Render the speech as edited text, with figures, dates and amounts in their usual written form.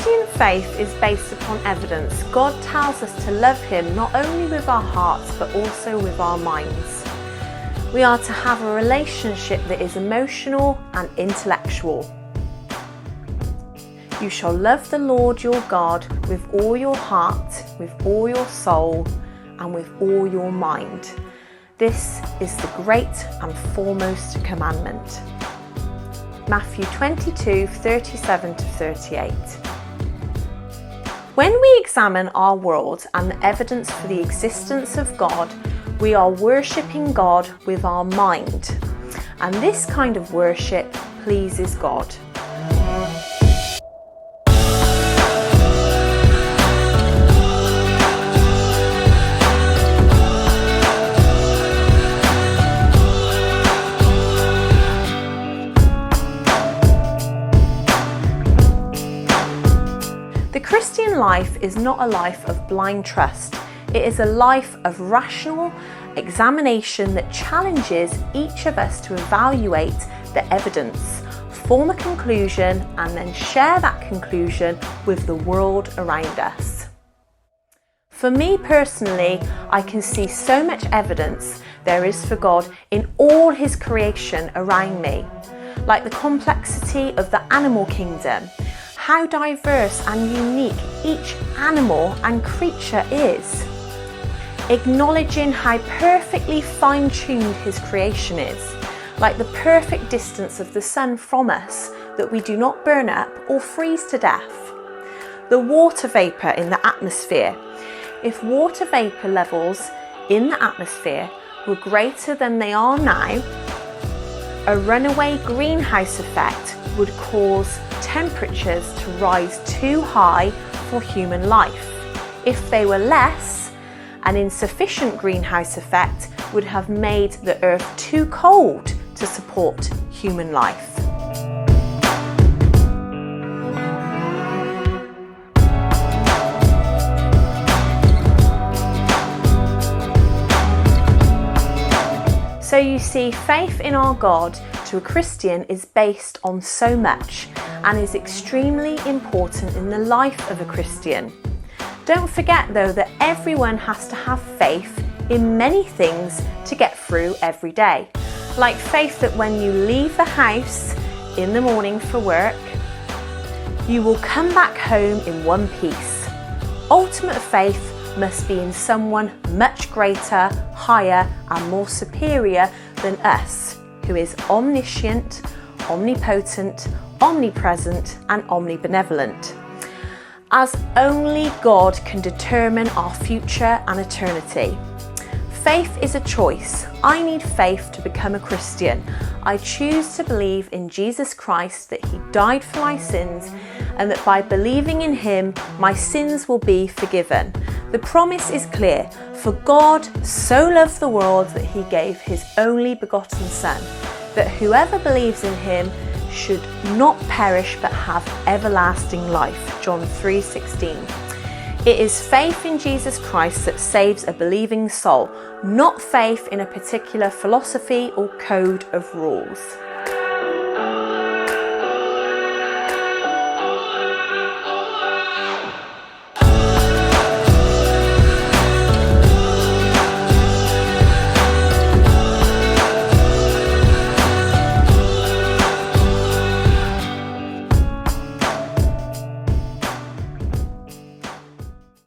Christian faith is based upon evidence. God tells us to love Him not only with our hearts but also with our minds. We are to have a relationship that is emotional and intellectual. You shall love the Lord your God with all your heart, with all your soul, and with all your mind. This is the great and foremost commandment. Matthew 22:37-38. When we examine our world and the evidence for the existence of God, we are worshipping God with our mind. And this kind of worship pleases God. The Christian life is not a life of blind trust. It is a life of rational examination that challenges each of us to evaluate the evidence, form a conclusion, and then share that conclusion with the world around us. For me personally, I can see so much evidence there is for God in all His creation around me, like the complexity of the animal kingdom, how diverse and unique each animal and creature is. Acknowledging how perfectly fine-tuned His creation is, like the perfect distance of the sun from us, that we do not burn up or freeze to death. The water vapour in the atmosphere. If water vapour levels in the atmosphere were greater than they are now, a runaway greenhouse effect would cause temperatures to rise too high for human life. If they were less, an insufficient greenhouse effect would have made the earth too cold to support human life. So you see, faith in our God to a Christian is based on so much and is extremely important in the life of a Christian. Don't forget though that everyone has to have faith in many things to get through every day. Like faith that when you leave the house in the morning for work, you will come back home in one piece. Ultimate faith must be in someone much greater, higher and more superior than us, who is omniscient, omnipotent, omnipresent and omnibenevolent. As only God can determine our future and eternity. Faith is a choice. I need faith to become a Christian. I choose to believe in Jesus Christ, that He died for my sins, and that by believing in Him, my sins will be forgiven. The promise is clear. For God so loved the world that He gave His only begotten Son, that whoever believes in Him should not perish but have everlasting life. John 3:16. It is faith in Jesus Christ that saves a believing soul, not faith in a particular philosophy or code of rules.